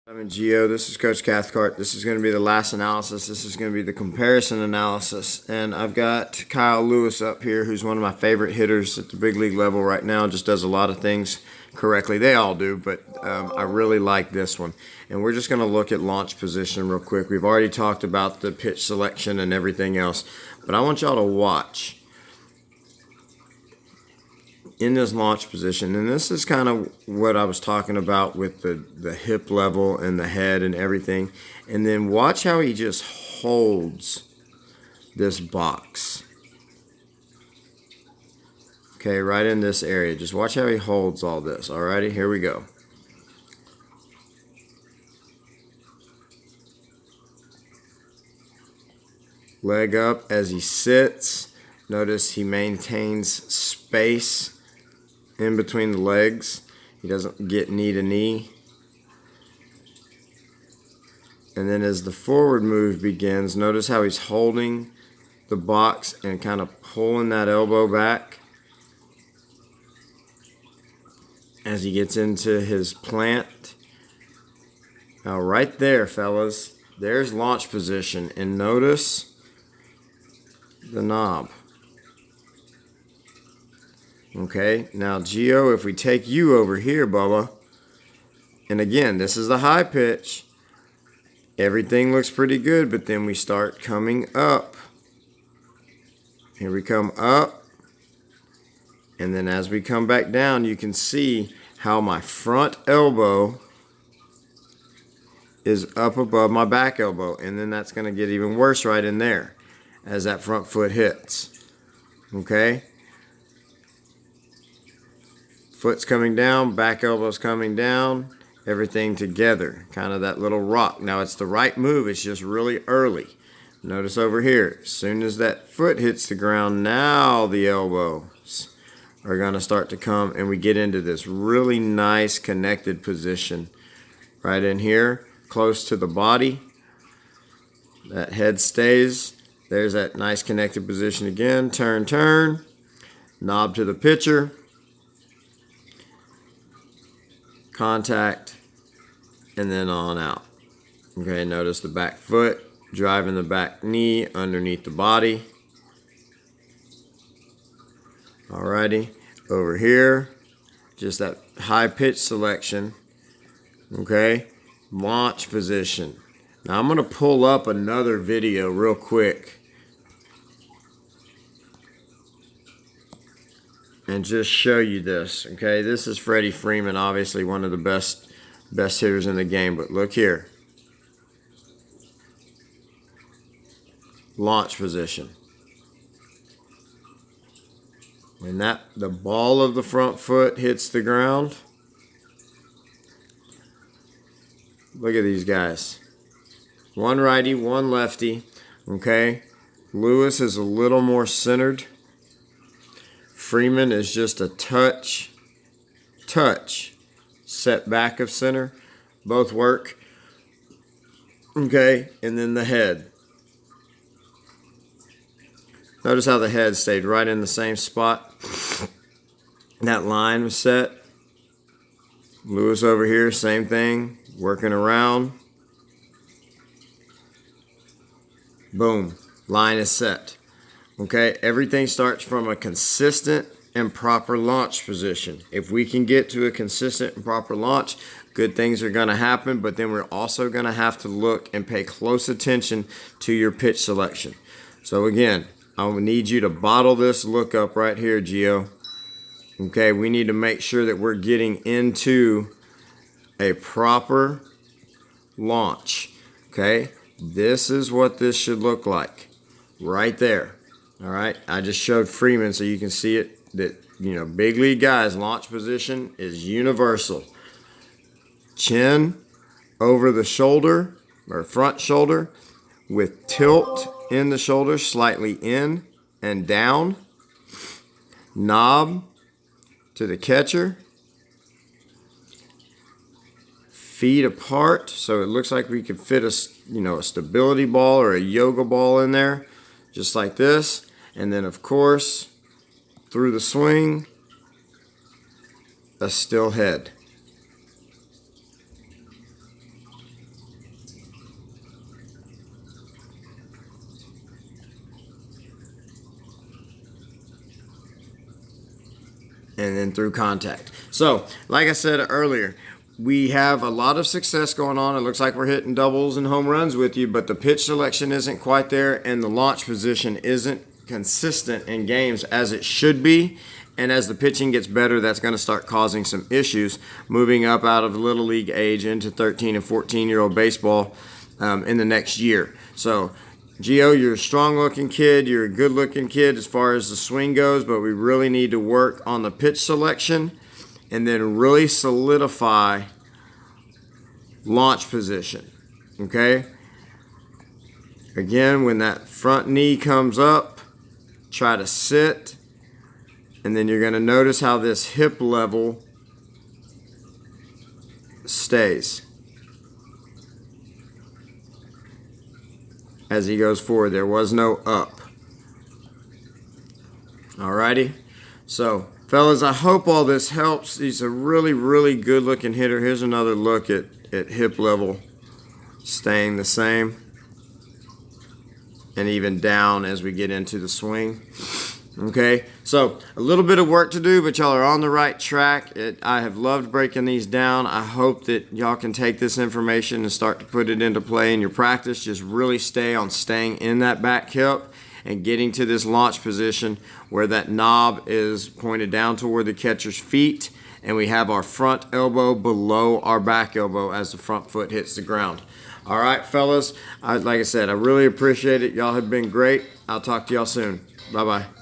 I'm in Geo. This is Coach Cathcart. This is going to be the last analysis. This is going to be the comparison analysis. And I've got Kyle Lewis up here, who's one of my favorite hitters at the big league level right now. Just does a lot of things correctly. They all do, but I really like this one. And we're just going to look at launch position real quick. We've already talked about the pitch selection and everything else, but I want y'all to watch in this launch position. And this is kind of what I was talking about with the hip level and the head and everything. And then watch how he just holds this box. Okay, right in this area. Just watch how he holds all this. Alrighty, here we go. Leg up as he sits. Notice he maintains space in between the legs. He doesn't get knee to knee. And then as the forward move begins, notice how he's holding the box and kind of pulling that elbow back as he gets into his plant. Now right there, fellas, there's launch position, and notice the knob. Okay, now Geo, if we take you over here, Bubba, and again, this is the high pitch, everything looks pretty good, but then we start coming up. Here we come up, and then as we come back down, you can see how my front elbow is up above my back elbow, and then that's going to get even worse right in there as that front foot hits. Okay? Foot's coming down, back elbow's coming down, everything together, kind of that little rock. Now it's the right move, it's just really early. Notice over here, as soon as that foot hits the ground, now the elbows are going to start to come, and we get into this really nice connected position right in here, close to the body. That head stays. There's that nice connected position again. Turn, turn, knob to the pitcher. Contact, and then on out. Okay, notice the back foot driving the back knee underneath the body. Alrighty, over here, just that high pitch selection. Okay, launch position. Now I'm going to pull up another video real quick and just show you this. Okay, this is Freddie Freeman, obviously one of the best hitters in the game, but look here. Launch position. When the ball of the front foot hits the ground, look at these guys. One righty, one lefty. Okay, Lewis is a little more centered. Freeman is just a touch set back of center. Both work. Okay, and then the head. Notice how the head stayed right in the same spot. That line was set. Lewis over here, same thing, working around. Boom, line is set. Okay, everything starts from a consistent and proper launch position. If we can get to a consistent and proper launch, good things are going to happen, but then we're also going to have to look and pay close attention to your pitch selection. So again, I will need you to bottle this look up right here, Geo. Okay, we need to make sure that we're getting into a proper launch. Okay, this is what this should look like right there. All right, I just showed Freeman so you can see it, that, you know, big league guys, launch position is universal. Chin over the shoulder or front shoulder with tilt in the shoulder, slightly in and down. Knob to the catcher. Feet apart so it looks like we could fit a stability ball or a yoga ball in there, just like this. And then, of course, through the swing, a still head. and then through contact. So, like I said earlier, we have a lot of success going on. It looks like we're hitting doubles and home runs with you, but the pitch selection isn't quite there, and the launch position isn't consistent in games as it should be. And as the pitching gets better, that's going to start causing some issues moving up out of little league age into 13 and 14-year-old baseball in the next year. So, Gio, you're a strong-looking kid. You're a good-looking kid as far as the swing goes, but we really need to work on the pitch selection and then really solidify launch position, okay? Again, when that front knee comes up, try to sit, and then you're going to notice how this hip level stays as he goes forward. There was no up. Alrighty? So, fellas, I hope all this helps. He's a really, really good looking hitter. Here's another look at hip level staying the same and even down as we get into the swing. Okay, so a little bit of work to do, but y'all are on the right track. I have loved breaking these down. I hope that y'all can take this information and start to put it into play in your practice. Just really stay on staying in that back hip and getting to this launch position where that knob is pointed down toward the catcher's feet, and we have our front elbow below our back elbow as the front foot hits the ground. All right, fellas, like I said, I really appreciate it. Y'all have been great. I'll talk to y'all soon. Bye-bye.